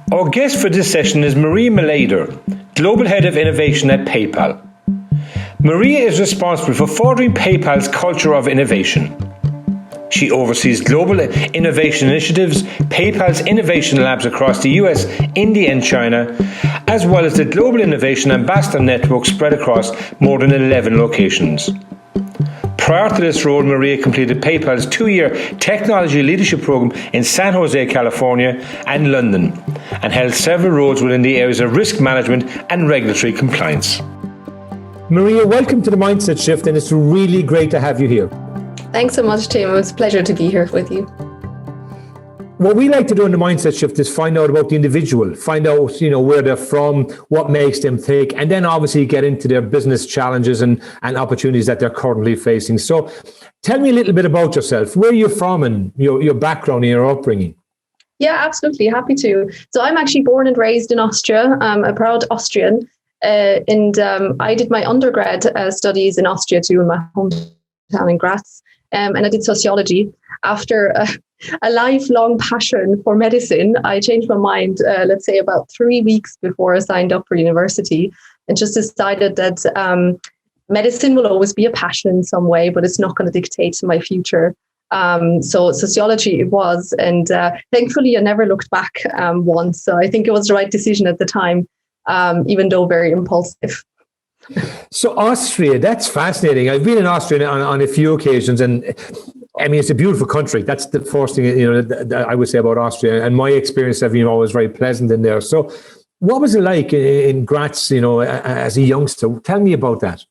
Our guest for this session is Maria Mileder, Global Head of Innovation at PayPal. Maria is responsible for furthering PayPal's culture of innovation. She oversees global innovation initiatives, PayPal's innovation labs across the US, India and China, as well as the Global Innovation Ambassador Network spread across more than 11 locations. Prior to this role, Maria completed PayPal's 2-year technology leadership program in San Jose, California and London, and held several roles within the areas of risk management and regulatory compliance. Maria, welcome to the Mindset Shift, and it's really great to have you here. Thanks so much, Tim. It was a pleasure to be here with you. What we like to do in the Mindset Shift is find out about the individual, find out, where they're from, what makes them tick, and then obviously get into their business challenges and opportunities that they're currently facing. So tell me a little bit about yourself, where you're from and your background and your upbringing. Yeah, absolutely. Happy to. So I'm actually born and raised in Austria. I'm a proud Austrian. And I did my undergrad studies in Austria too, in my hometown in Graz. And I did sociology. After a lifelong passion for medicine, I changed my mind, let's say about 3 weeks before I signed up for university, and just decided that medicine will always be a passion in some way, but it's not going to dictate my future. So sociology it was, and thankfully I never looked back once. So I think it was the right decision at the time, even though very impulsive. So Austria, that's fascinating. I've been in Austria on a few occasions, and I mean, it's a beautiful country. That's the first thing, that I would say about Austria. And my experience have been always very pleasant in there. So what was it like in Graz, as a youngster? Tell me about that.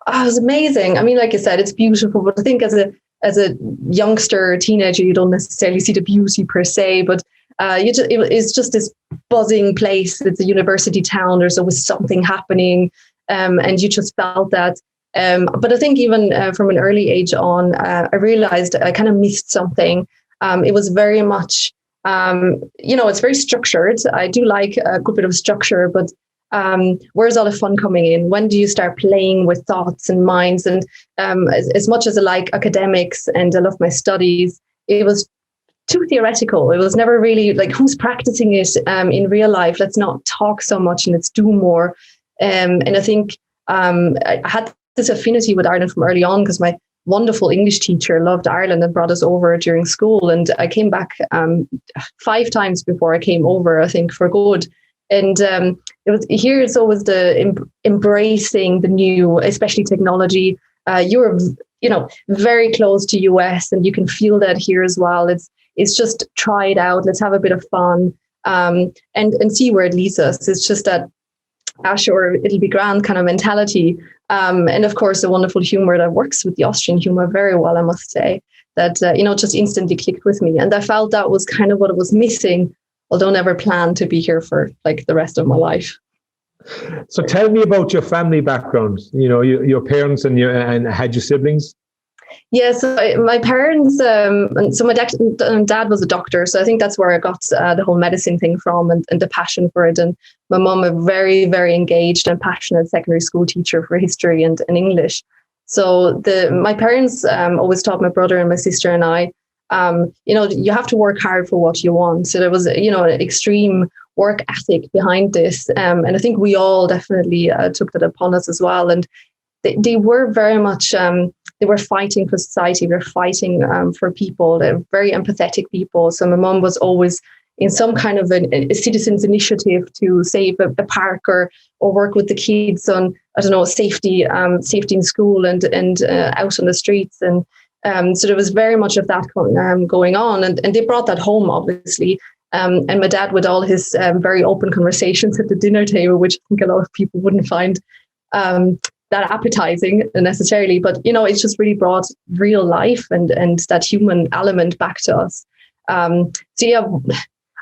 Oh, it was amazing. I mean, like I said, it's beautiful, but I think as a youngster, teenager, you don't necessarily see the beauty per se, but it's just this buzzing place. It's a university town. There's always something happening. And you just felt that. But I think even from an early age on, I realized I kind of missed something. It was very much, it's very structured. I do like a good bit of structure, but where's all the fun coming in? When do you start playing with thoughts and minds? And as much as I like academics and I love my studies, it was too theoretical. It was never really like, who's practicing it in real life? Let's not talk so much and let's do more. And I think I had this affinity with Ireland from early on because my wonderful English teacher loved Ireland and brought us over during school. And I came back 5 times before I came over, I think, for good. And it's always the embracing the new, especially technology. You're, very close to US, and you can feel that here as well. It's just try it out. Let's have a bit of fun and see where it leads us. It's just that sure, it'll be grand kind of mentality. And of course, the wonderful humor that works with the Austrian humor very well, I must say, that, just instantly clicked with me. And I felt that was kind of what it was missing, although never planned to be here for like the rest of my life. So tell me about your family background, your parents and had you siblings? Yes, my parents, so my dad was a doctor. So I think that's where I got the whole medicine thing from and the passion for it. And my mom, a very, very engaged and passionate secondary school teacher for history and English. So my parents always taught my brother and my sister and I, you have to work hard for what you want. So there was, an extreme work ethic behind this. And I think we all definitely took that upon us as well. And they were very much, they were fighting for society. They were fighting for people. They're very empathetic people. So my mom was always in some kind of a citizens initiative to save a park or work with the kids on, safety in school and out on the streets. And so there was very much of that going on. And they brought that home, obviously. And my dad, with all his very open conversations at the dinner table, which I think a lot of people wouldn't find that appetizing necessarily, but it's just really brought real life and that human element back to us. So yeah,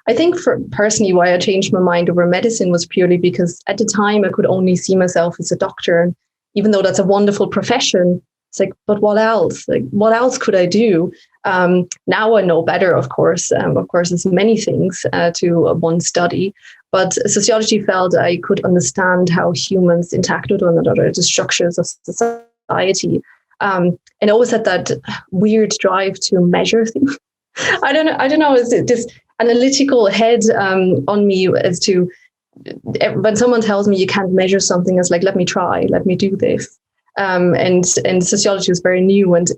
I think for personally why I changed my mind over medicine was purely because at the time I could only see myself as a doctor, and even though that's a wonderful profession, it's like, but what else? Like, what else could I do? Now I know better, of course. There's many things to one study. But sociology felt I could understand how humans interact with one another, the structures of society. And I always had that weird drive to measure things. I don't know. Is it this? analytical head on me as to when someone tells me you can't measure something, it's like, let me try, let me do this. And sociology was very new and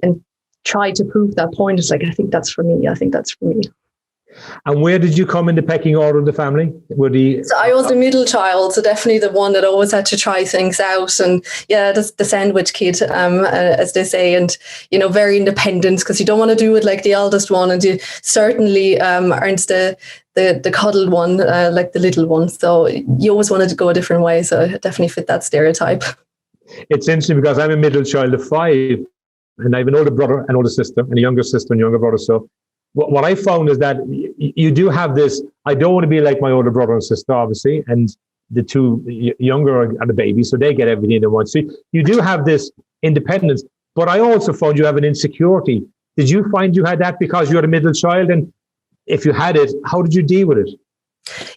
try to prove that point. It's like, I think that's for me. I think that's for me. And where did you come in the pecking order of the family? So I was the middle child, so definitely the one that always had to try things out. And yeah, the sandwich kid, as they say, and, you know, very independent, because you don't want to do it like the eldest one, and you certainly aren't the cuddled one, like the little one. So you always wanted to go a different way. So I definitely fit that stereotype. It's interesting because I'm a middle child of 5, and I have an older brother, an older sister, and a younger sister and younger brother. So what I found is that you do have this, I don't want to be like my older brother and sister, obviously, and the two younger are the babies, so they get everything they want. So you do have this independence, but I also found you have an insecurity. Did you find you had that because you're the middle child? And if you had it, how did you deal with it?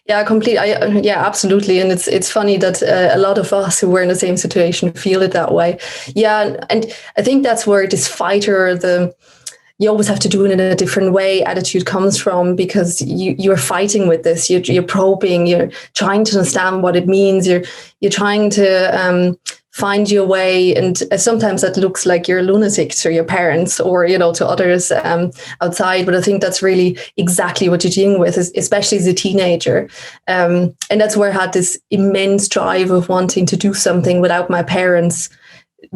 Yeah, completely. Yeah, absolutely. And it's funny that a lot of us who were in the same situation feel it that way. Yeah, and I think that's where this fighter, you always have to do it in a different way attitude comes from, because you're fighting with this. You're probing. You're trying to understand what it means. You're trying to find your way, and sometimes that looks like you're a lunatic to your parents or, you know, to others outside. But I think that's really exactly what you're dealing with, especially as a teenager. And that's where I had this immense drive of wanting to do something without my parents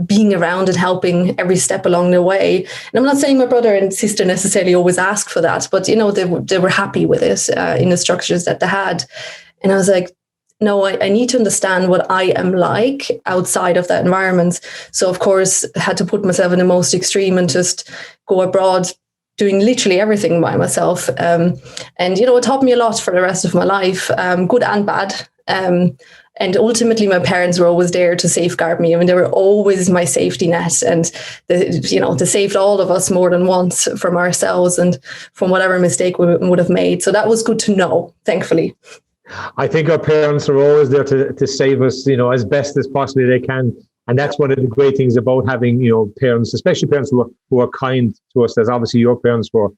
being around and helping every step along the way. And I'm not saying my brother and sister necessarily always asked for that, but, you know, they were happy with it in the structures that they had. And I was like, no, I need to understand what I am like outside of that environment. So, of course, I had to put myself in the most extreme and just go abroad, doing literally everything by myself. And, you know, it taught me a lot for the rest of my life, good and bad. And ultimately, my parents were always there to safeguard me. I mean, they were always my safety net, and they saved all of us more than once from ourselves and from whatever mistake we would have made. So that was good to know, thankfully. I think our parents are always there to save us, you know, as best as possibly they can. And that's one of the great things about having, you know, parents, especially parents who are kind to us, as obviously your parents were.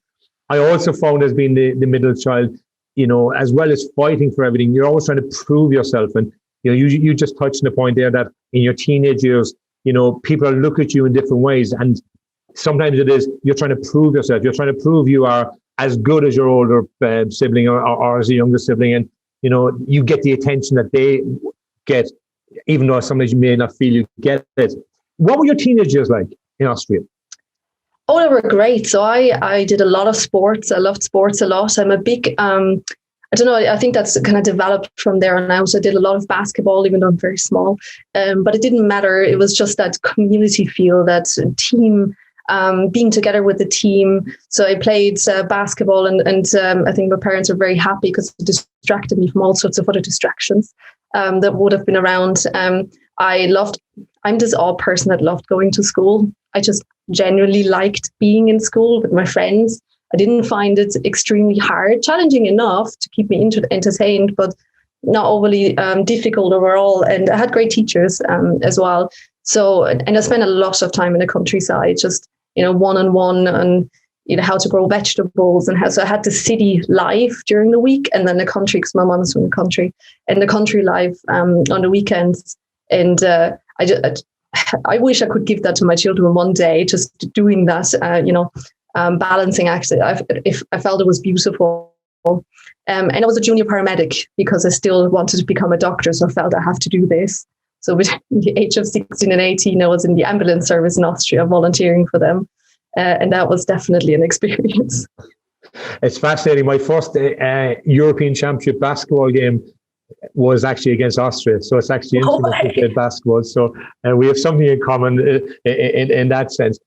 I also found, as being the middle child, you know, as well as fighting for everything, you're always trying to prove yourself. And, you know, you just touched on the point there that in your teenage years, you know, people look at you in different ways. And sometimes it is, you're trying to prove yourself. You're trying to prove you are as good as your older sibling or as a younger sibling. And, you know, you get the attention that they get, even though sometimes you may not feel you get it. What were your teenage years like in Austria? Oh, they were great. So I did a lot of sports. I loved sports a lot. I'm a big, I don't know, I think that's kind of developed from there on out. I did a lot of basketball, even though I'm very small. But it didn't matter. It was just that community feel, that team, being together with the team. So I played basketball and I think my parents were very happy because it distracted me from all sorts of other distractions that would have been around. I'm this odd person that loved going to school. I just genuinely liked being in school with my friends. I didn't find it extremely hard, challenging enough to keep me entertained, but not overly difficult overall. And I had great teachers as well. So, and I spent a lot of time in the countryside, just, you know, one-on-one and, you know, how to grow vegetables and so I had the city life during the week and then the country, because my mom's from the country, and the country life on the weekends. And I wish I could give that to my children one day, just doing that, balancing actually. I felt it was beautiful. And I was a junior paramedic because I still wanted to become a doctor. So I felt I have to do this. So between the age of 16 and 18, I was in the ambulance service in Austria, volunteering for them. And that was definitely an experience. It's fascinating. My first European Championship basketball game was actually against Austria. So it's actually interesting basketball. So we have something in common in that sense.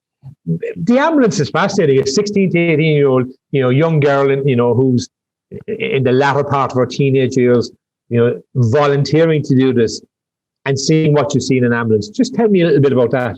The ambulance is fascinating. A 16 to 18-year-old, you know, young girl, you know, who's in the latter part of her teenage years, you know, volunteering to do this and seeing what you see in an ambulance. Just tell me a little bit about that.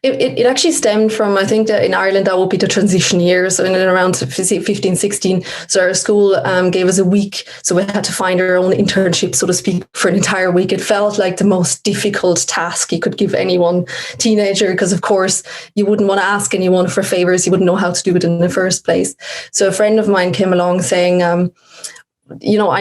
It actually stemmed from, I think that in Ireland, that would be the transition years. So in and around 15, 16. So our school gave us a week. So we had to find our own internship, so to speak, for an entire week. It felt like the most difficult task you could give anyone teenager, because of course you wouldn't want to ask anyone for favors. You wouldn't know how to do it in the first place. So a friend of mine came along saying, I'm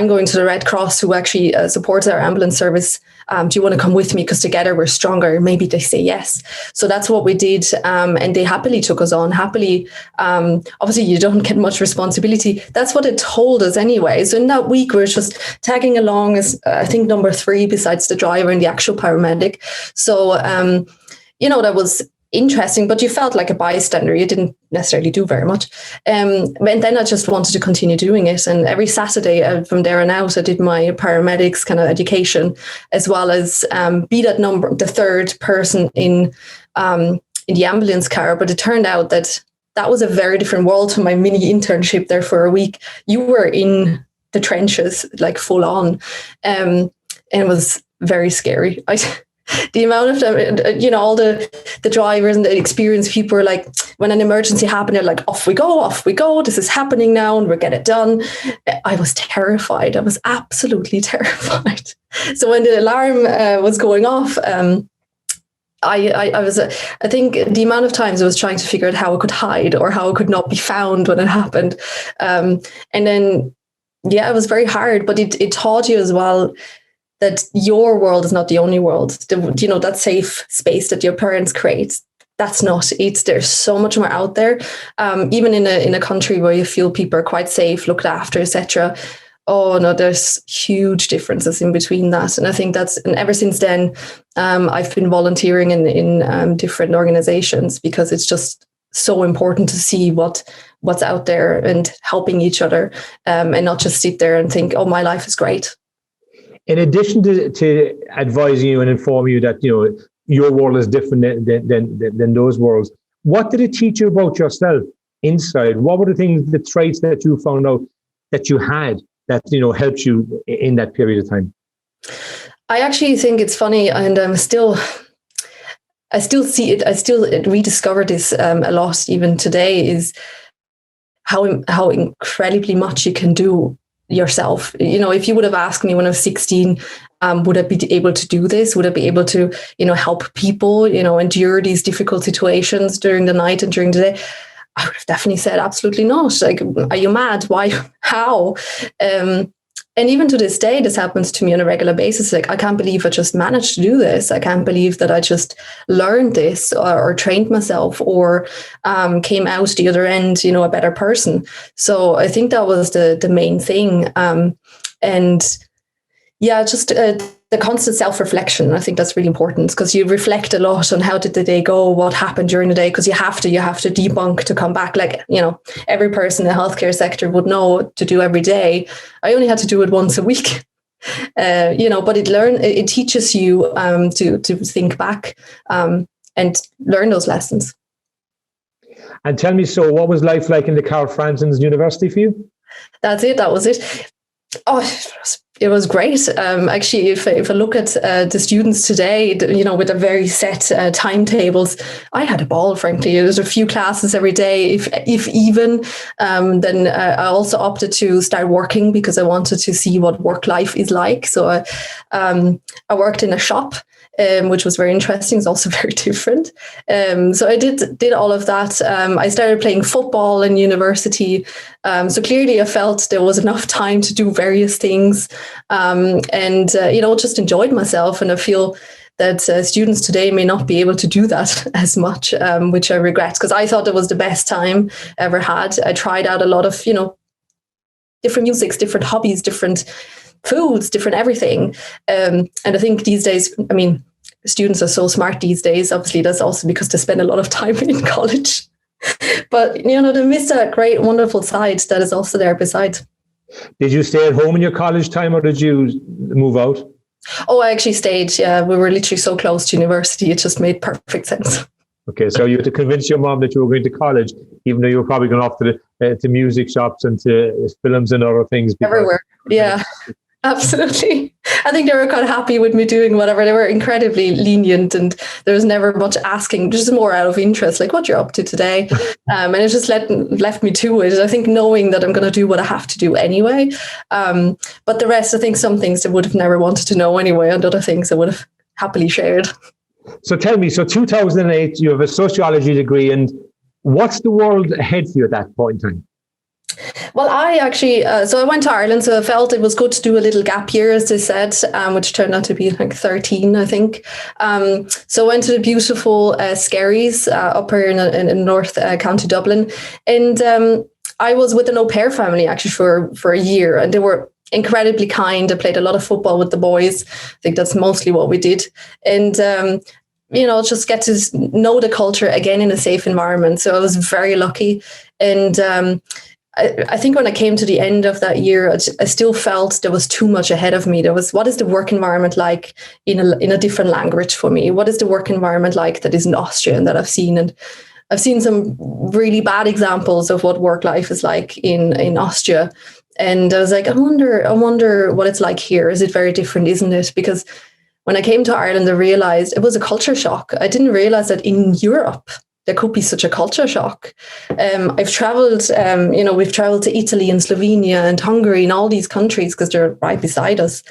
going to the Red Cross, who actually supports our ambulance service. Do you want to come with me? Because together we're stronger. Maybe they say yes. So that's what we did. And they happily took us on. Happily, obviously you don't get much responsibility. That's what it told us anyway. So in that week, we're just tagging along as, I think, number 3 besides the driver and the actual paramedic. So, that was interesting, but you felt like a bystander. You didn't necessarily do very much. And then I just wanted to continue doing it. And every Saturday from there on out, I did my paramedics kind of education, as well as be the third person in the ambulance car. But it turned out that was a very different world to my mini internship there for a week. You were in the trenches, like full on. And it was very scary. The amount of time, all the drivers and the experienced people were like, when an emergency happened, they're like, off we go, this is happening now and we'll get it done. I was terrified. I was absolutely terrified. So when the alarm was going off, I think the amount of times I was trying to figure out how I could hide or how I could not be found when it happened. And then, it was very hard, but it taught you as well that your world is not the only world. That safe space that your parents create, that's not it. There's so much more out there. Even in a country where you feel people are quite safe, looked after, etc. Oh no, there's huge differences in between that. And I think and ever since then, I've been volunteering in different organizations, because it's just so important to see what's out there and helping each other, and not just sit there and think, oh, my life is great. In addition to advising you and informing you that your world is different than those worlds, what did it teach you about yourself inside? What were the traits that you found out that you had that helped you in that period of time? I actually think it's funny, and I still see it. I still rediscover this a lot even today. Is how incredibly much you can do yourself. If you would have asked me when I was 16, would I be able to do this? Would I be able to, help people, endure these difficult situations during the night and during the day? I would have definitely said absolutely not. Like, are you mad? Why? How? And even to this day, this happens to me on a regular basis. Like, I can't believe I just managed to do this. I can't believe that I just learned this or trained myself or came out the other end, a better person. So I think that was the main thing. Just the constant self-reflection. I think that's really important, because you reflect a lot on how did the day go, what happened during the day, because you have to debunk to come back. Like, every person in the healthcare sector would know to do every day. I only had to do it once a week, but it teaches you to think back and learn those lessons. And tell me, so what was life like in the Carl Franson's University for you? That was it. Oh, it was great. Actually, if I look at the students today, with a very set timetables, I had a ball, frankly. There's a few classes every day, if even. Then I also opted to start working because I wanted to see what work life is like. So I worked in a shop, which was very interesting. It's also very different. So I did all of that. I started playing football in university. So clearly I felt there was enough time to do various things, and just enjoyed myself. And I feel that students today may not be able to do that as much, which I regret, because I thought it was the best time I ever had. I tried out a lot of, different musics, different hobbies, different foods, different everything. And I think these days, students are so smart these days. Obviously, that's also because they spend a lot of time in college. But, they miss that great, wonderful side that is also there besides. Did you stay at home in your college time, or did you move out? Oh, I actually stayed. Yeah, we were literally so close to university. It just made perfect sense. Okay, so you had to convince your mom that you were going to college, even though you were probably going off to music shops and to films and other things. Everywhere, yeah. Absolutely. I think they were kind of happy with me doing whatever. They were incredibly lenient, and there was never much asking, just more out of interest, like what you're up to today. And it just left me to it. I think knowing that I'm going to do what I have to do anyway. But the rest, I think some things they would have never wanted to know anyway, and other things I would have happily shared. So tell me, so 2008, you have a sociology degree, and what's the world ahead for you at that point in time? Well, I actually, so I went to Ireland, so I felt it was good to do a little gap year, as they said, which turned out to be like 13, I think. So I went to the beautiful Skerries up here in North County Dublin. And I was with an au pair family actually for a year, and they were incredibly kind. I played a lot of football with the boys. I think that's mostly what we did. And just get to know the culture again in a safe environment. So I was very lucky. And I think when I came to the end of that year, I still felt there was too much ahead of me. There was, what is the work environment like in a different language for me? What is the work environment like that isn't Austrian that I've seen? And I've seen some really bad examples of what work life is like in Austria. And I was like, I wonder what it's like here. Is it very different, isn't it? Because when I came to Ireland, I realized it was a culture shock. I didn't realize that in Europe, there could be such a culture shock. I've traveled, we've traveled to Italy and Slovenia and Hungary and all these countries because they're right beside us.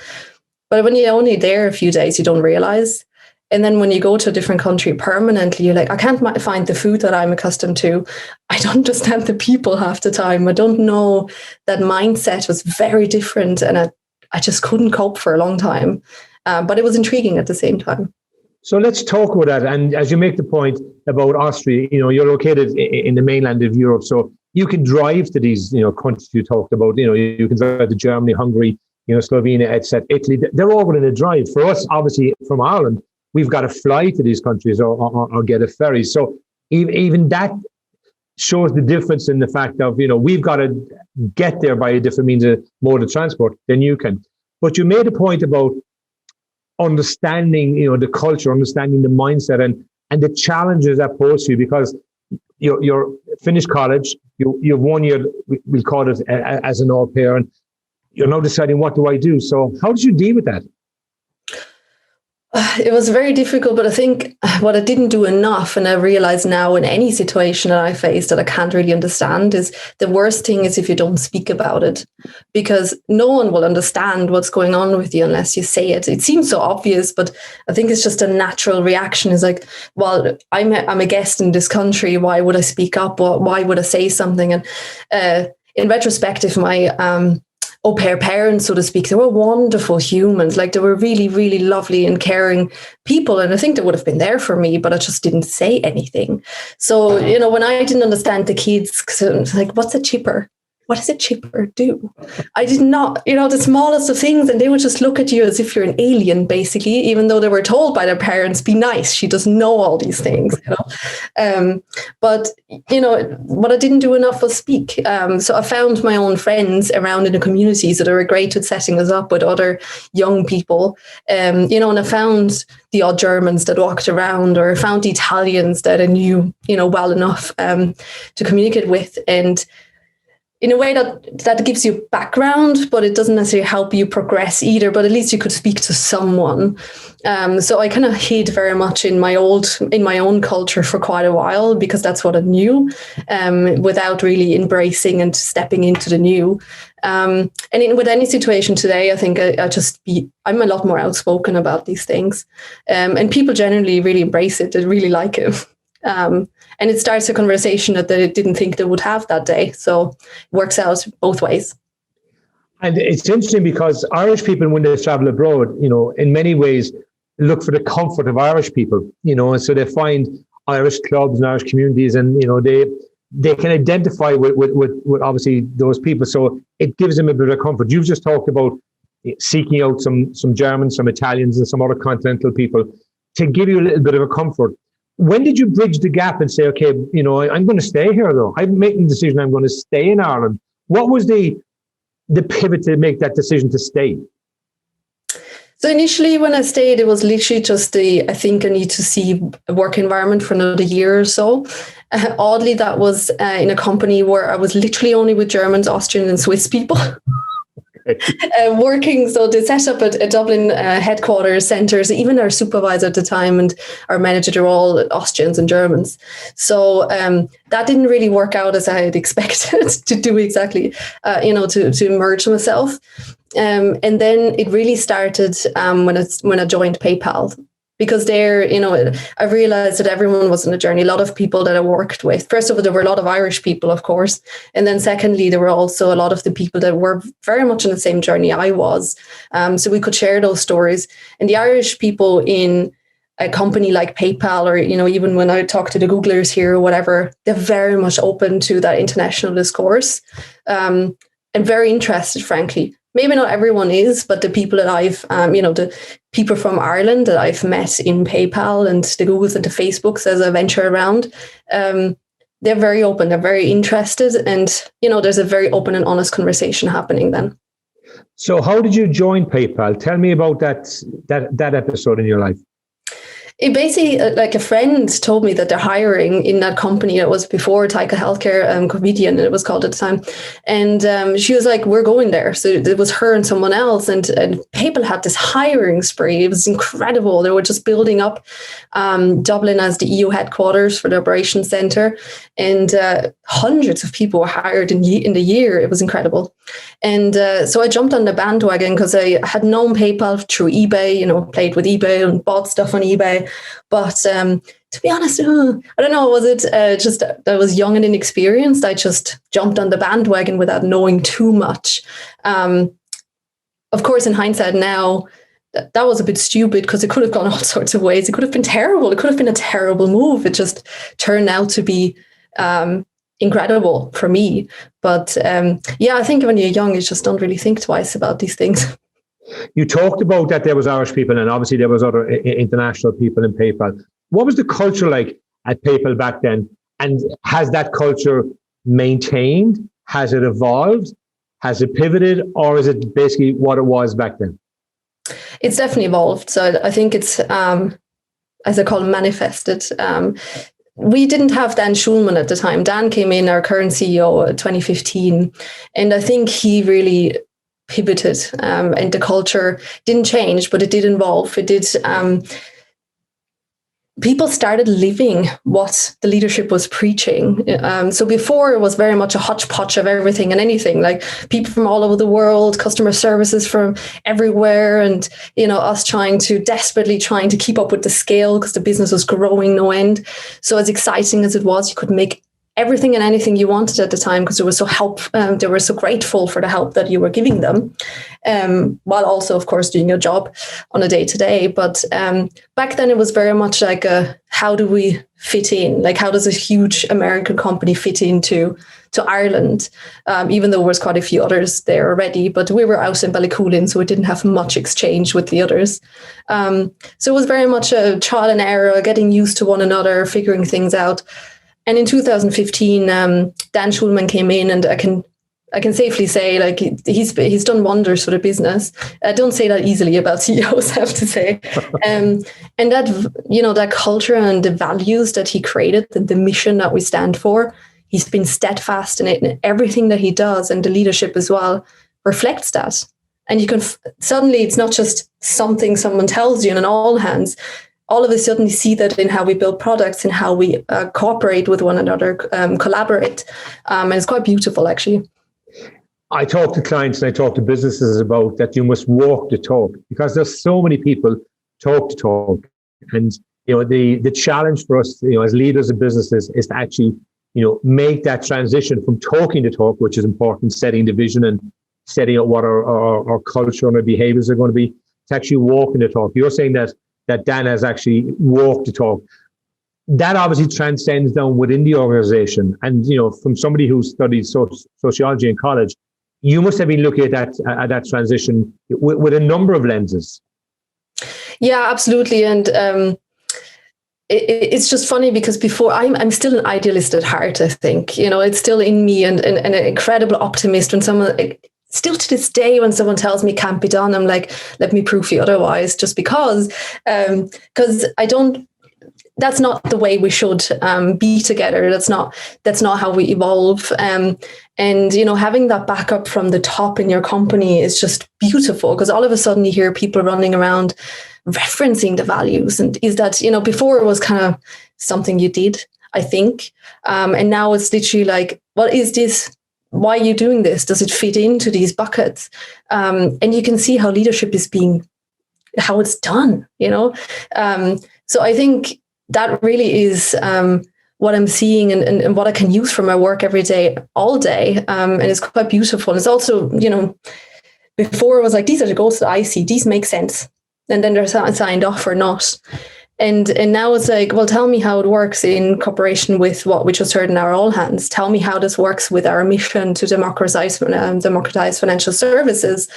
But when you're only there a few days, you don't realize. And then when you go to a different country permanently, you're like, I can't find the food that I'm accustomed to. I don't understand the people half the time. I don't know. That mindset was very different. And I just couldn't cope for a long time. But it was intriguing at the same time. So let's talk about that. And as you make the point about Austria, you're located in the mainland of Europe. So you can drive to these, countries you talked about. You can drive to Germany, Hungary, Slovenia, etc., Italy. They're all within a drive. For us, obviously, from Ireland, we've got to fly to these countries or get a ferry. So even that shows the difference in the fact of, we've got to get there by a different means of mode of transport than you can. But you made a point about understanding, the culture, understanding the mindset and the challenges that pose to you, because you're finished college, you've 1 year, we'll call it as an au pair, and you're now deciding, what do I do? So how did you deal with that? It was very difficult, but I think what I didn't do enough, and I realize now in any situation that I face that I can't really understand, is the worst thing is if you don't speak about it, because no one will understand what's going on with you unless you say it. It seems so obvious, but I think it's just a natural reaction. It's like, well, I'm a guest in this country. Why would I speak up? Why would I say something? And in retrospective, my au pair parents, so to speak, they were wonderful humans. Like, they were really, really lovely and caring people. And I think they would have been there for me, but I just didn't say anything. So, when I didn't understand the kids, because it was like, what's a chipper? What does a chipper do? I did not, the smallest of things. And they would just look at you as if you're an alien, basically, even though they were told by their parents, be nice. She doesn't know all these things, But, what I didn't do enough was speak. So I found my own friends around in the community, so they were great at setting us up with other young people. And I found the odd Germans that walked around, or I found the Italians that I knew, well enough to communicate with. And in a way that gives you background, but it doesn't necessarily help you progress either, but at least you could speak to someone. So I kind of hid very much in my own culture for quite a while, because that's what I knew, without really embracing and stepping into the new. And with any situation today, I think I'm a lot more outspoken about these things. And people generally really embrace it. They really like it. And it starts a conversation that they didn't think they would have that day. So it works out both ways. And it's interesting because Irish people, when they travel abroad, in many ways look for the comfort of Irish people, and so they find Irish clubs and Irish communities, and, they can identify with obviously those people. So it gives them a bit of comfort. You've just talked about seeking out some Germans, some Italians, and some other continental people to give you a little bit of a comfort. When did you bridge the gap and say, okay, I'm going to stay here, though? I'm making the decision I'm going to stay in Ireland. What was the pivot to make that decision to stay? So initially when I stayed, it was literally just I think I need to see a work environment for another year or so. Oddly, that was in a company where I was literally only with Germans, Austrian and Swiss people. working. So they set up a Dublin headquarters centres. Even our supervisor at the time and our manager, they were all Austrians and Germans. So that didn't really work out as I had expected to do exactly, to immerse myself. And then it really started when I joined PayPal. Because there, I realized that everyone was on a journey. A lot of people that I worked with. First of all, there were a lot of Irish people, of course. And then secondly, there were also a lot of the people that were very much on the same journey I was. So we could share those stories. And the Irish people in a company like PayPal, or, even when I talk to the Googlers here or whatever, they're very much open to that international discourse and very interested, frankly. Maybe not everyone is, but the people that I've, the people from Ireland that I've met in PayPal and the Googles and the Facebooks as I venture around, they're very open, they're very interested. And, there's a very open and honest conversation happening then. So how did you join PayPal? Tell me about that episode in your life. It basically, like a friend told me that they're hiring in that company that was before Taika Healthcare, Covidien, it was called at the time. And she was like, we're going there. So it was her and someone else. And PayPal had this hiring spree. It was incredible. They were just building up Dublin as the EU headquarters for the operations centre. And hundreds of people were hired in the year. It was incredible. And so I jumped on the bandwagon because I had known PayPal through eBay, played with eBay and bought stuff on eBay. But to be honest, I don't know, was it just that I was young and inexperienced? I just jumped on the bandwagon without knowing too much. Of course, in hindsight now, that was a bit stupid because it could have gone all sorts of ways. It could have been terrible. It could have been a terrible move. It just turned out to be incredible for me. But I think when you're young, you just don't really think twice about these things. You talked about that there was Irish people and obviously there was other international people in PayPal. What was the culture like at PayPal back then? And has that culture maintained? Has it evolved? Has it pivoted? Or is it basically what it was back then? It's definitely evolved. So I think it's, as I call it, manifested. We didn't have Dan Schulman at the time. Dan came in, our current CEO, in 2015. And I think he really pivoted and the culture didn't change, but it did evolve. It did. People started living what the leadership was preaching. So before it was very much a hodgepodge of everything and anything, like people from all over the world, customer services from everywhere, and us desperately trying to keep up with the scale because the business was growing no end. So as exciting as it was, you could make everything and anything you wanted at the time because they were so grateful for the help that you were giving them, while also, of course, doing your job on a day-to-day. But back then it was very much like how do we fit in? Like, how does a huge American company fit into Ireland? Even though there was quite a few others there already, but we were out in Ballycoolin, so we didn't have much exchange with the others. So it was very much a trial and error, getting used to one another, figuring things out. And in 2015, Dan Schulman came in, and I can safely say, like, he's done wonders for the business. I don't say that easily about CEOs, I have to say. And that culture and the values that he created, and the mission that we stand for, he's been steadfast in it, and everything that he does, and the leadership as well reflects that. And you can suddenly, it's not just something someone tells you in an all hands. All of a sudden, you see that in how we build products and how we cooperate with one another, collaborate. And it's quite beautiful, actually. I talk to clients and I talk to businesses about that you must walk the talk, because there's so many people talk to talk. And, the challenge for us, as leaders of businesses is to actually, make that transition from talking to talk, which is important, setting the vision and setting out what our culture and our behaviors are going to be, to actually walking the talk. You're saying that Dan has actually walked the talk. That obviously transcends down within the organization. And, from somebody who studied sociology in college, you must have been looking at that transition with a number of lenses. Yeah, absolutely. And it's just funny because before I'm still an idealist at heart, I think, it's still in me, and an incredible optimist. When someone, still to this day, when someone tells me can't be done, I'm like, let me prove you otherwise, just because I don't, that's not the way we should be together. That's not how we evolve. And, you know, having that backup from the top in your company is just beautiful, because all of a sudden you hear people running around referencing the values. And is that, you know, before it was kind of something you did, I think. And now it's literally like, what is this? Why are you doing this? Does it fit into these buckets? And you can see how leadership is how it's done, you know? So I think that really is what I'm seeing and what I can use for my work every day, all day. And it's quite beautiful. And it's also, you know, before it was like, these are the goals that I see, these make sense. And then they're signed off or not. And now it's like, well, tell me how it works in cooperation with what we just heard in our all hands. Tell me how this works with our mission to democratize financial services.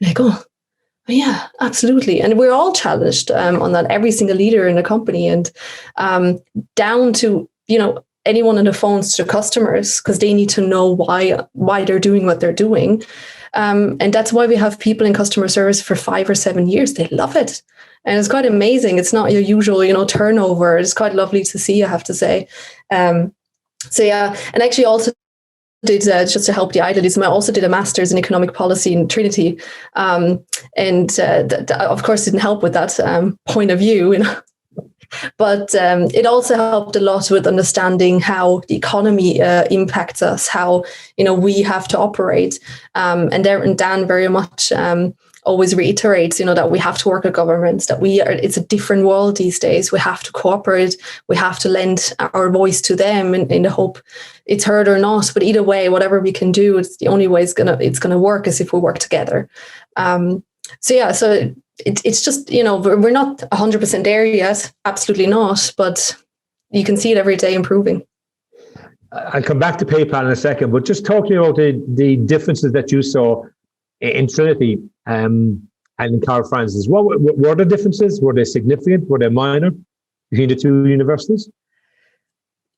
And I go, yeah, absolutely. And we're all challenged on that, every single leader in the company, and down to, you know, anyone on the phones to customers, because they need to know why they're doing what they're doing. And that's why we have people in customer service for 5 or 7 years. They love it. And it's quite amazing. It's not your usual, you know, turnover. It's quite lovely to see, I have to say. So yeah, and actually also did, just to help the idealism, I also did a master's in economic policy in Trinity. That of course didn't help with that point of view, you know. But it also helped a lot with understanding how the economy impacts us, how, you know, we have to operate. And Dan very much always reiterates, you know, that we have to work with governments, that it's a different world these days. We have to cooperate. We have to lend our voice to them in the hope it's heard or not. But either way, whatever we can do, it's the only way it's gonna work is if we work together. So it's just, you know, we're not 100% there yet, absolutely not. But you can see it every day improving. I'll come back to PayPal in a second, but just talking about the differences that you saw in Trinity and in Carl Francis. What were the differences? Were they significant? Were they minor between the two universities?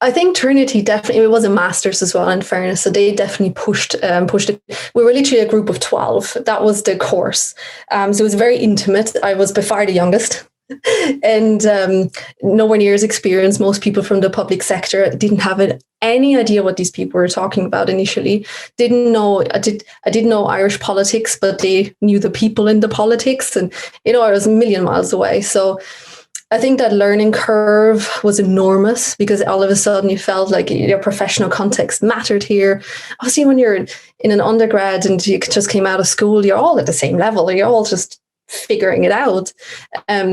I think Trinity definitely, it was a master's as well, in fairness. So they definitely pushed it. We were literally a group of 12. That was the course. So it was very intimate. I was by far the youngest. And nowhere near as experienced. Most people from the public sector didn't have any idea what these people were talking about initially. I didn't know Irish politics, but they knew the people in the politics, and you know, I was a million miles away. So I think that learning curve was enormous, because all of a sudden you felt like your professional context mattered here. Obviously, when you're in an undergrad and you just came out of school, you're all at the same level. You're all just figuring it out. So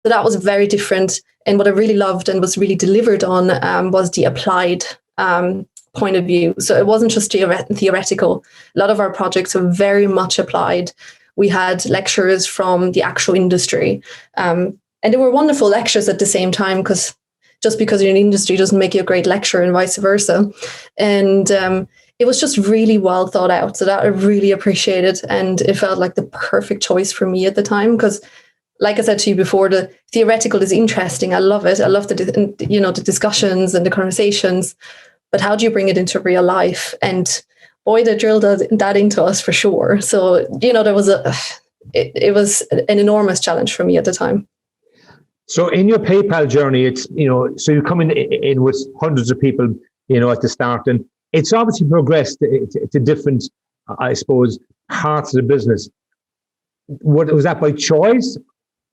that was very different. And what I really loved and was really delivered on was the applied point of view. So it wasn't just theoretical. A lot of our projects were very much applied. We had lecturers from the actual industry. And they were wonderful lectures at the same time, because just because you're in industry doesn't make you a great lecturer, and vice versa. And it was just really well thought out. So that I really appreciated. And it felt like the perfect choice for me at the time, because like I said to you before, the theoretical is interesting. I love it. I love the discussions and the conversations. But how do you bring it into real life? And boy, they drilled that into us for sure. So, you know, it was an enormous challenge for me at the time. So in your PayPal journey, it's, you know, so you come in with hundreds of people, you know, at the start, and it's obviously progressed to different, I suppose, parts of the business. Was that by choice?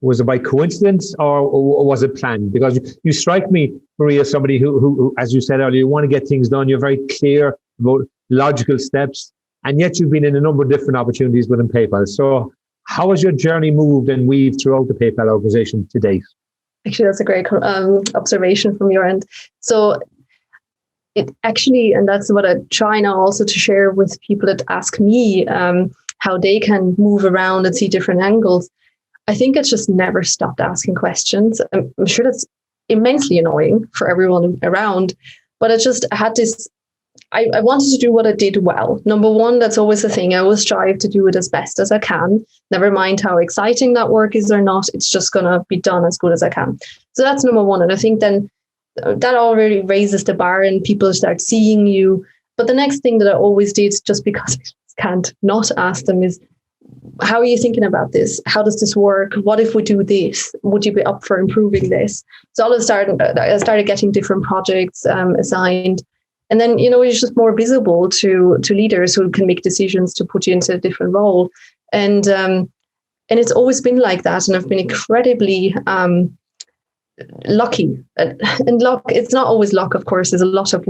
Was it by coincidence, or was it planned? Because you strike me, Maria, as somebody who, as you said earlier, you want to get things done. You're very clear about logical steps, and yet you've been in a number of different opportunities within PayPal. So how has your journey moved and weaved throughout the PayPal organization to date? Actually, that's a great observation from your end. So it actually, and that's what I try now also to share with people that ask me how they can move around and see different angles. I think it's just never stopped asking questions. I'm sure that's immensely annoying for everyone around, but I had this, I wanted to do what I did well. Number one, that's always the thing. I always strive to do it as best as I can. Never mind how exciting that work is or not. It's just going to be done as good as I can. So that's number one. And I think then that already raises the bar and people start seeing you. But the next thing that I always did, just because I can't not ask them, is how are you thinking about this? How does this work? What if we do this? Would you be up for improving this? So I started getting different projects assigned. And then, it's just more visible to leaders who can make decisions to put you into a different role. And it's always been like that. And I've been incredibly lucky. And luck, it's not always luck, of course. There's a lot of,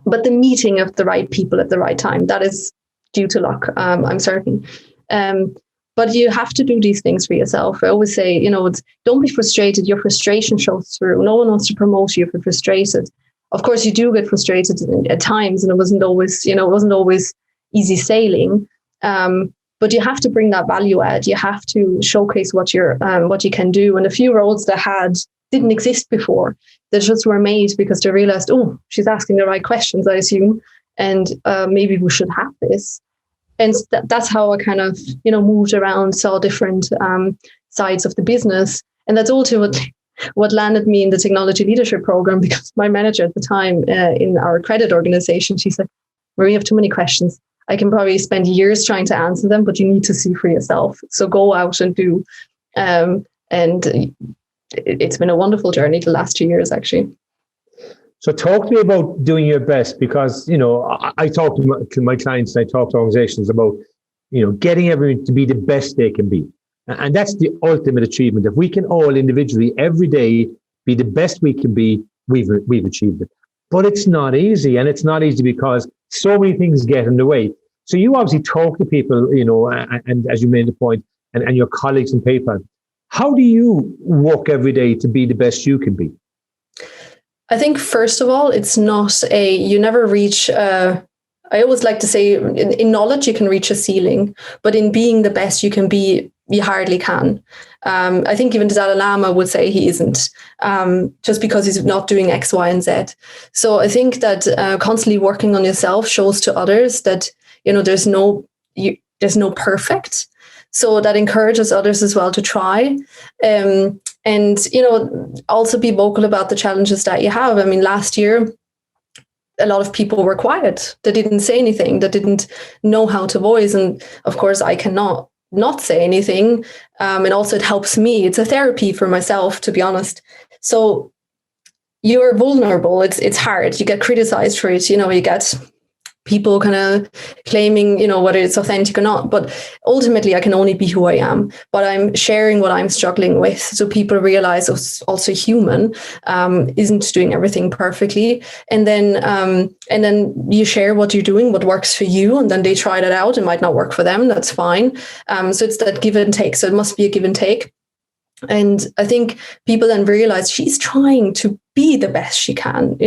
but the meeting of the right people at the right time, that is due to luck, I'm certain. But you have to do these things for yourself. I always say, don't be frustrated. Your frustration shows through. No one wants to promote you if you're frustrated. Of course, you do get frustrated at times, and it wasn't always easy sailing. But you have to bring that value add. You have to showcase what you can do. And a few roles that didn't exist before, that just were made because they realized, oh, she's asking the right questions, I assume, and maybe we should have this. And that's how I kind of, moved around, saw different sides of the business. And that's ultimately what landed me in the technology leadership program, because my manager at the time in our credit organization, she said, Marie, you have too many questions. I can probably spend years trying to answer them, but you need to see for yourself. So go out and do. And it's been a wonderful journey the last 2 years, actually. So talk to me about doing your best, because, I talk to my clients, I talk to organizations about, getting everyone to be the best they can be. And that's the ultimate achievement. If we can all individually every day be the best we can be, we've achieved it. But it's not easy. And it's not easy because so many things get in the way. So you obviously talk to people, and as you made the point, and your colleagues in PayPal. How do you work every day to be the best you can be? I think, first of all, it's not you never reach, I always like to say, in knowledge, you can reach a ceiling, but in being the best you can be, you hardly can. I think even the Dalai Lama would say he isn't, just because he's not doing X, Y, and Z. So I think that constantly working on yourself shows to others that, there's no perfect. So that encourages others as well to try. And, also be vocal about the challenges that you have. I mean, last year, a lot of people were quiet. They didn't say anything. They didn't know how to voice. And of course, I cannot not say anything. And also it helps me. It's a therapy for myself, to be honest. So you're vulnerable. It's hard. You get criticized for it. You get people kind of claiming, whether it's authentic or not. But ultimately, I can only be who I am. But I'm sharing what I'm struggling with, so people realize I'm also human, isn't doing everything perfectly. And then you share what you're doing, what works for you, and then they try that out. It might not work for them. That's fine. So it's that give and take. So it must be a give and take. And I think people then realize she's trying to be the best she can.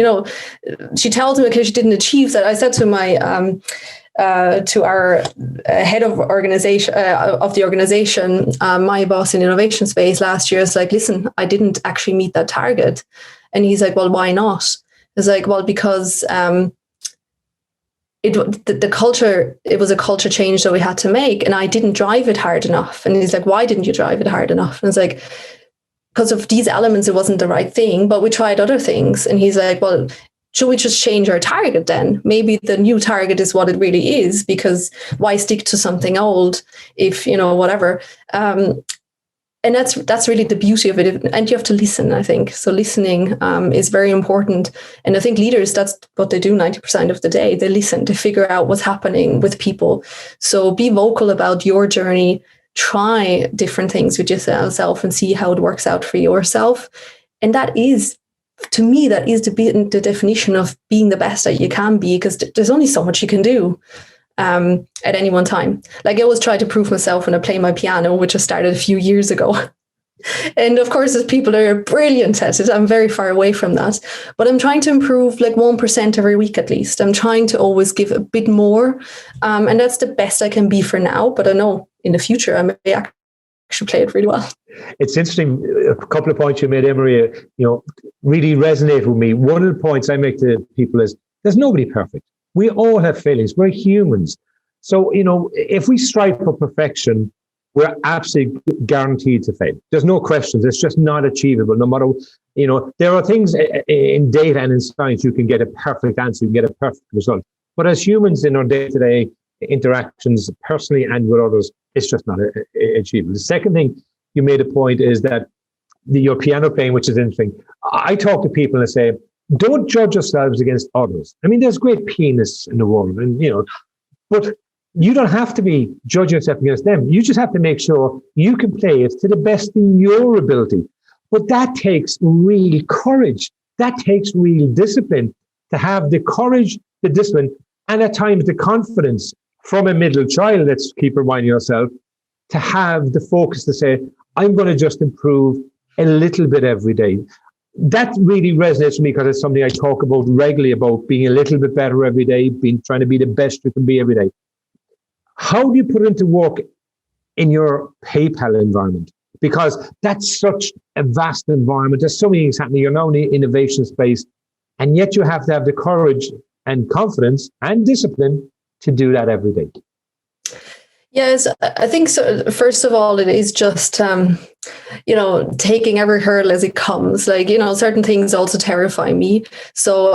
She tells me, because she didn't achieve that. I said to my to our head of the organization, my boss in innovation space last year, is like, listen, I didn't actually meet that target. And he's like, well, why not? It's like, well, because the culture, it was a culture change that we had to make, and I didn't drive it hard enough. And he's like, why didn't you drive it hard enough? And it's like, because of these elements, it wasn't the right thing, but we tried other things. And he's like, well, should we just change our target then? Maybe the new target is what it really is, because why stick to something old if, whatever. And that's really the beauty of it. And you have to listen, I think. So listening is very important. And I think leaders, that's what they do 90% of the day. They listen, to figure out what's happening with people. So be vocal about your journey. Try different things with yourself and see how it works out for yourself. And that is, to me, that is the definition of being the best that you can be, because there's only so much you can do at any one time. Like, I always try to prove myself when I play my piano, which I started a few years ago. And of course, there's people that are brilliant at it. I'm very far away from that. But I'm trying to improve like 1% every week at least. I'm trying to always give a bit more. And that's the best I can be for now. But I know in the future, I may actually play it really well. It's interesting. A couple of points you made, Emery, really resonate with me. One of the points I make to people is there's nobody perfect. We all have failings. We're humans. So, if we strive for perfection, we're absolutely guaranteed to fail. There's no questions. It's just not achievable. No matter, there are things in data and in science, you can get a perfect answer, you can get a perfect result. But as humans in our day-to-day, interactions personally and with others, it's just not achievable. The second thing you made a point is that your piano playing, which is interesting. I talk to people and I say, don't judge yourselves against others. I mean, there's great pianists in the world, and but you don't have to be judging yourself against them. You just have to make sure you can play it to the best of your ability. But that takes real courage. That takes real discipline, to have the courage, the discipline, and at times the confidence from a middle child, let's keep reminding yourself, to have the focus to say, I'm going to just improve a little bit every day. That really resonates with me, because it's something I talk about regularly, about being a little bit better every day, trying to be the best you can be every day. How do you put it into work in your PayPal environment? Because that's such a vast environment. There's so many things happening. You're now in the innovation space, and yet you have to have the courage and confidence and discipline to do that every day. Yes, I think so. First of all, it is just, taking every hurdle as it comes. Certain things also terrify me. So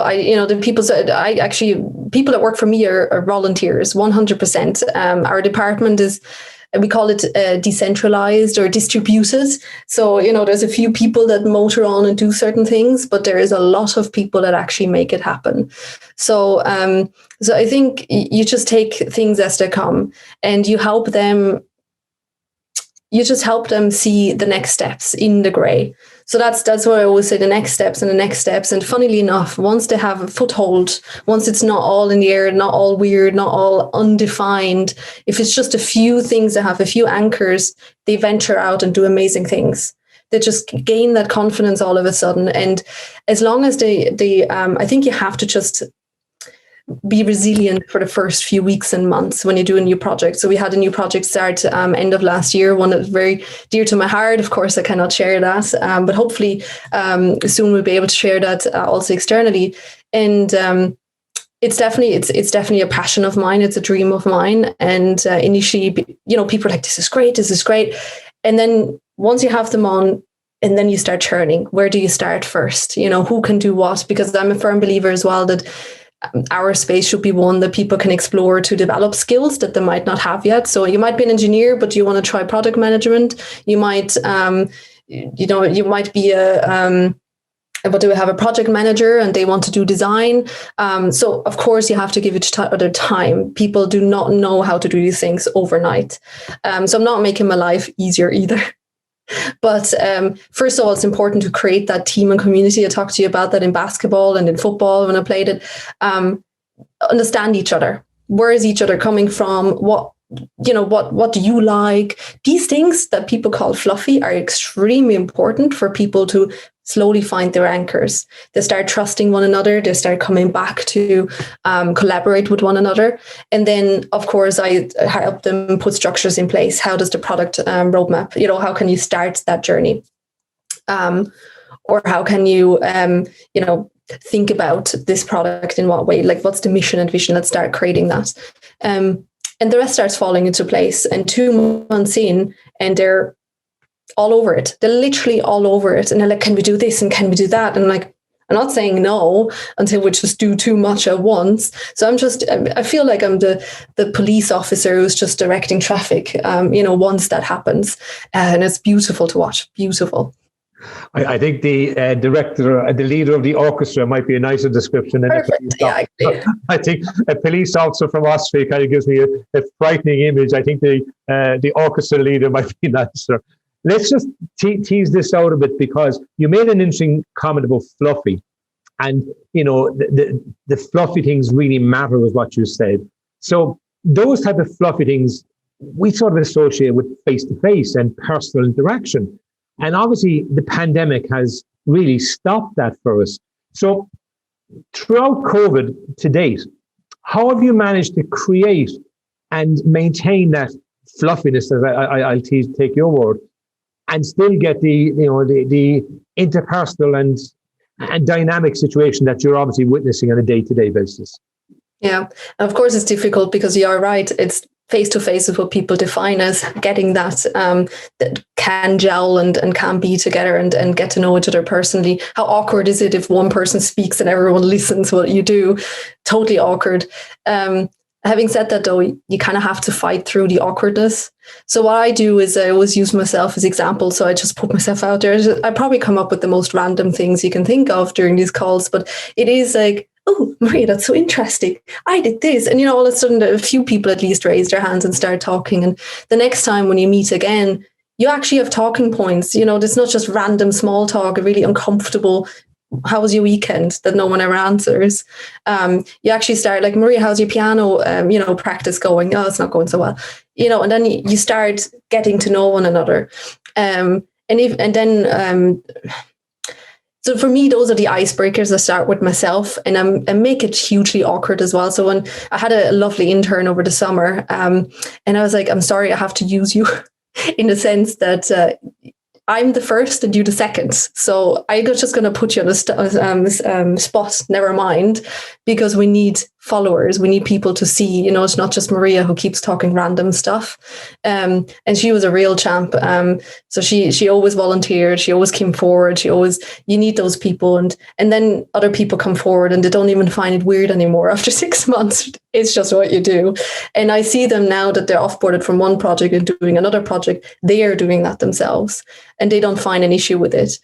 people that work for me are volunteers, 100%. Our department is, we call it decentralized or distributed. So, there's a few people that motor on and do certain things, but there is a lot of people that actually make it happen. So I think you just take things as they come, and you help them. You just help them see the next steps in the grey. So that's what I always say, the next steps and the next steps. And funnily enough, once they have a foothold, once it's not all in the air, not all weird, not all undefined, if it's just a few things that have a few anchors, they venture out and do amazing things. They just gain that confidence all of a sudden. And as long as I think you have to just be resilient for the first few weeks and months when you do a new project. So we had a new project start end of last year, one that's very dear to my heart. Of course, I cannot share that, but hopefully soon we'll be able to share that also externally. And it's definitely a passion of mine. It's a dream of mine. And initially, people are like, this is great. And then once you have them on, and then you start churning. Where do you start first? Who can do what? Because I'm a firm believer as well that our space should be one that people can explore to develop skills that they might not have yet. So you might be an engineer, but you want to try product management. You might, you might be but do we have a project manager and they want to do design? So of course you have to give it other time. People do not know how to do these things overnight. So I'm not making my life easier either. But first of all, it's important to create that team and community. I talked to you about that in basketball and in football when I played it. Understand each other. Where is each other coming from? What do you like? These things that people call fluffy are extremely important for people to slowly find their anchors. They start trusting one another. They start coming back to collaborate with one another. And then, of course, I help them put structures in place. How does the product roadmap, how can you start that journey? Or how can you, think about this product in what way? Like, what's the mission and vision? Let's start creating that. And the rest starts falling into place. And 2 months in, and they're all over it. They're literally all over it. And they're like, can we do this? And can we do that? And I'm like, I'm not saying no until we just do too much at once. So I feel like I'm the police officer who's just directing traffic, once that happens. And it's beautiful to watch. Beautiful. I think the director, the leader of the orchestra might be a nicer description than Perfect. Yeah, I think a police officer from Austria kind of gives me a frightening image. I think the orchestra leader might be nicer. Let's just tease this out a bit, because you made an interesting comment about fluffy. And, the fluffy things really matter with what you said. So those type of fluffy things, we sort of associate with face-to-face and personal interaction. And obviously the pandemic has really stopped that for us. So throughout COVID to date, how have you managed to create and maintain that fluffiness, as I'll take your word, and still get the interpersonal and dynamic situation that you're obviously witnessing on a day-to-day basis? Yeah, of course it's difficult, because you are right. It's face-to-face is what people define as getting that can gel and can be together and get to know each other personally. How awkward is it if one person speaks and everyone listens what you do? Totally awkward. Having said that, though, you kind of have to fight through the awkwardness. So what I do is I always use myself as example. So I just put myself out there. I probably come up with the most random things you can think of during these calls, but it is like, oh, Maria, that's so interesting. I did this. And, all of a sudden a few people at least raise their hands and start talking. And the next time when you meet again, you actually have talking points. It's not just random small talk, a really uncomfortable, how was your weekend, that no one ever answers. You actually start like, Maria, how's your piano, practice going? Oh, it's not going so well. And then you start getting to know one another. So for me, those are the icebreakers. I start with myself and make it hugely awkward as well. So when I had a lovely intern over the summer, and I was like, I'm sorry, I have to use you in the sense that I'm the first and you the second. So I'm just going to put you on a spot, never mind, because we need followers. We need people to see, it's not just Maria who keeps talking random stuff. And she was a real champ. So she always volunteered. She always came forward. You need those people. And then other people come forward and they don't even find it weird anymore after 6 months. It's just what you do. And I see them now that they're offboarded from one project and doing another project. They are doing that themselves and they don't find an issue with it.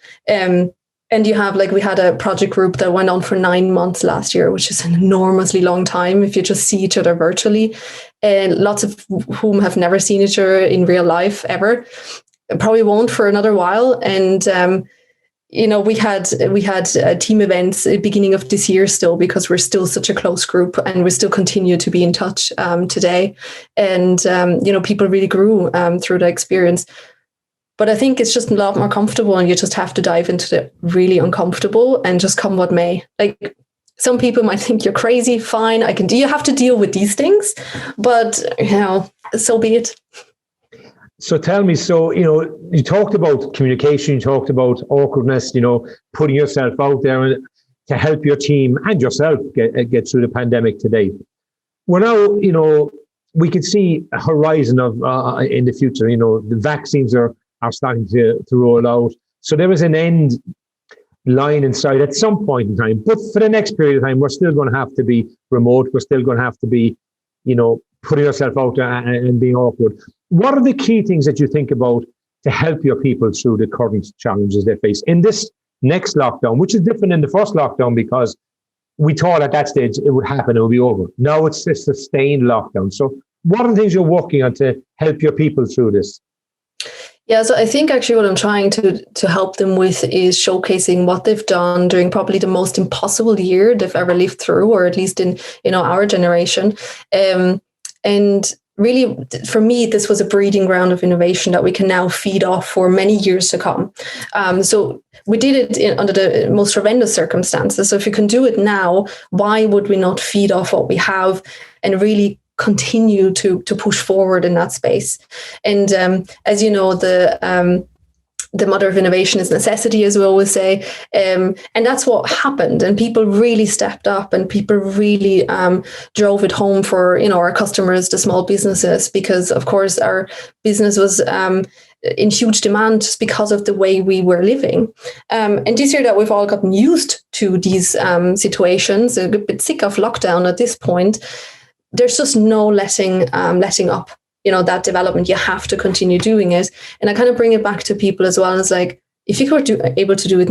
And you have, like, we had a project group that went on for 9 months last year, which is an enormously long time if you just see each other virtually. And lots of whom have never seen each other in real life ever, probably won't for another while. And, we had team events at the beginning of this year still, because we're still such a close group and we still continue to be in touch today. And, people really grew through the experience. But I think it's just a lot more comfortable and you just have to dive into the really uncomfortable and just come what may. Like, some people might think you're crazy, fine, you have to deal with these things, but so be it. So tell me, you talked about communication, you talked about awkwardness, putting yourself out there to help your team and yourself get through the pandemic today. We're now, we can see a horizon of in the future, the vaccines are starting to roll out. So there is an end line in sight at some point in time. But for the next period of time, we're still going to have to be remote. We're still going to have to be, putting yourself out there and being awkward. What are the key things that you think about to help your people through the current challenges they face in this next lockdown, which is different than the first lockdown because we thought at that stage it would happen, it would be over. Now it's a sustained lockdown. So what are the things you're working on to help your people through this? Yeah, so I think actually what I'm trying to help them with is showcasing what they've done during probably the most impossible year they've ever lived through, or at least in our generation. And really, for me, this was a breeding ground of innovation that we can now feed off for many years to come. So we did it under the most horrendous circumstances. So if you can do it now, why would we not feed off what we have and really continue to push forward in that space? And as you know, the mother of innovation is necessity, as we always say. And that's what happened. And people really stepped up and people really drove it home for, our customers, the small businesses, because of course our business was in huge demand just because of the way we were living. And this year that we've all gotten used to these situations, a bit sick of lockdown at this point, there's just no letting up, that development. You have to continue doing it. And I kind of bring it back to people as well. It's like, if you were able to do it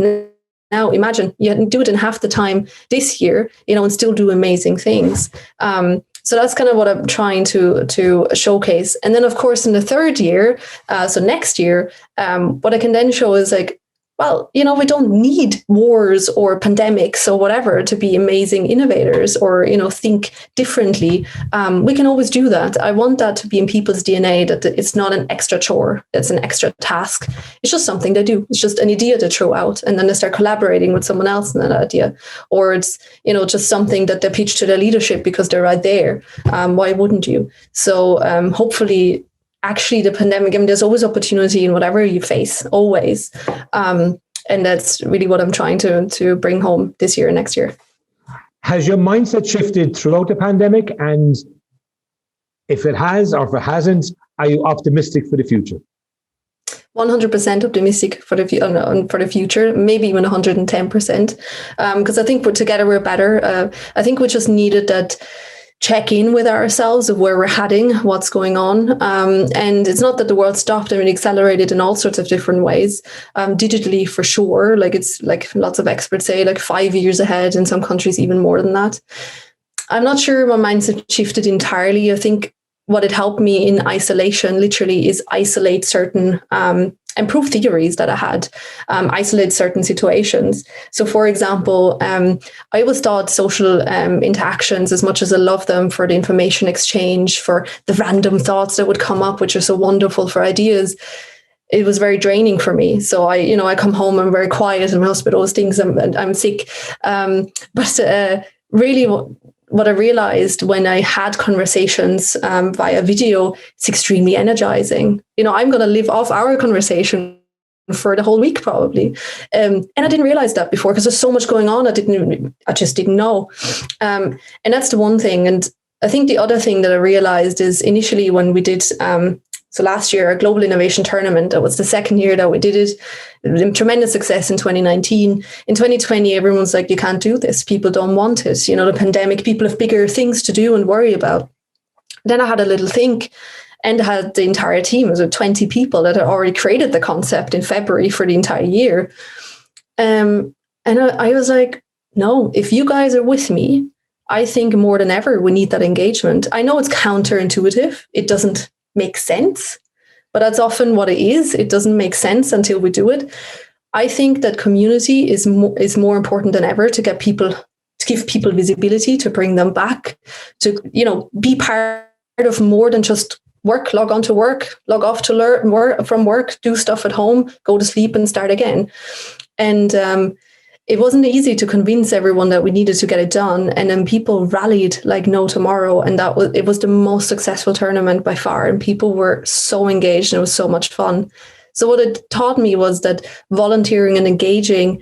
now, imagine you can do it in half the time this year, and still do amazing things. So that's kind of what I'm trying to showcase. And then, of course, in the third year, so next year, what I can then show is like, well, we don't need wars or pandemics or whatever to be amazing innovators or, think differently. We can always do that. I want that to be in people's DNA, that it's not an extra chore. It's an extra task. It's just something they do. It's just an idea to throw out. And then they start collaborating with someone else in that idea. Or it's, just something that they pitch to their leadership because they're right there. Why wouldn't you? So hopefully, actually, the pandemic, there's always opportunity in whatever you face, always. And that's really what I'm trying to bring home this year and next year. Has your mindset shifted throughout the pandemic? And if it has, or if it hasn't, are you optimistic for the future? 100% optimistic for the future, maybe even 110%. Because I think together we're better. I think we just needed that check in with ourselves of where we're heading, what's going on. And it's not that the world stopped. I mean, it accelerated in all sorts of different ways, digitally for sure. Like it's like lots of experts say, like 5 years ahead, in some countries even more than that. I'm not sure my mindset shifted entirely. I think what had helped me in isolation literally is isolate certain and prove theories that I had, isolate certain situations. So, for example, I always thought social interactions, as much as I love them for the information exchange, for the random thoughts that would come up, which are so wonderful for ideas, it was very draining for me. So I come home, I'm very quiet, and my husband always thinks I'm sick. But really, what I realized when I had conversations via video, it's extremely energizing. I'm going to live off our conversation for the whole week probably. And I didn't realize that before because there's so much going on. I just didn't know. And that's the one thing. And I think the other thing that I realized is initially when we did, so last year, a global innovation tournament, that was the second year that we did it. It was a tremendous success in 2019. In 2020, everyone's like, you can't do this. People don't want it. The pandemic, people have bigger things to do and worry about. Then I had a little think and had the entire team. It was 20 people that had already created the concept in February for the entire year. And I was like, no, if you guys are with me, I think more than ever, we need that engagement. I know it's counterintuitive. It doesn't make sense, but that's often what it is. It doesn't make sense until we do it. I think that community is more important than ever to give people visibility, to bring them back, to be part of more than just work, log on to work, log off to learn work from work, do stuff at home, go to sleep and start again. And it wasn't easy to convince everyone that we needed to get it done. And then people rallied like no tomorrow. And it was the most successful tournament by far. And people were so engaged and it was so much fun. So what it taught me was that volunteering and engaging,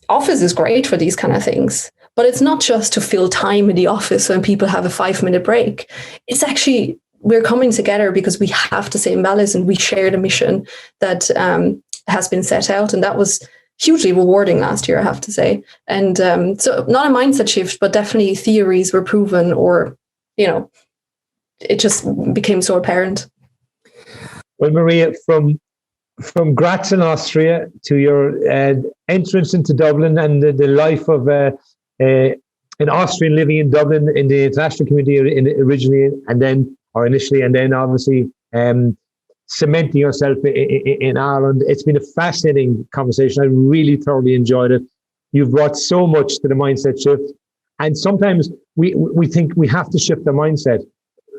office is great for these kind of things, but it's not just to fill time in the office when people have a 5-minute break. It's actually, we're coming together because we have the same values and we share the mission that has been set out. And that was hugely rewarding last year, I have to say. And so not a mindset shift, but definitely theories were proven, or, it just became so apparent. Well, Maria, from Graz in Austria to your entrance into Dublin and the life of an Austrian living in Dublin in the international community originally, initially, and then obviously cementing yourself in Ireland. It's been a fascinating conversation. I really thoroughly enjoyed it. You've brought so much to the mindset shift. And sometimes we think we have to shift the mindset.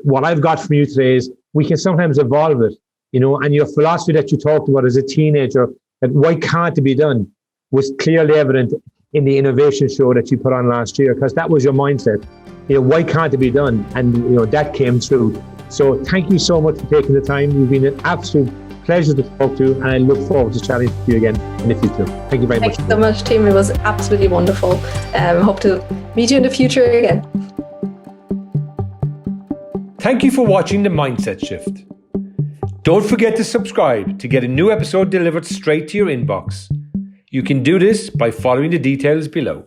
What I've got from you today is we can sometimes evolve it, and your philosophy that you talked about as a teenager, that why can't it be done, was clearly evident in the innovation show that you put on last year, because that was your mindset. Why can't it be done? And, that came through. So thank you so much for taking the time. You've been an absolute pleasure to talk to, and I look forward to chatting to you again in the future. Thank you very much. Thanks so much, Tim. It was absolutely wonderful. Hope to meet you in the future again. Thank you for watching The Mindset Shift. Don't forget to subscribe to get a new episode delivered straight to your inbox. You can do this by following the details below.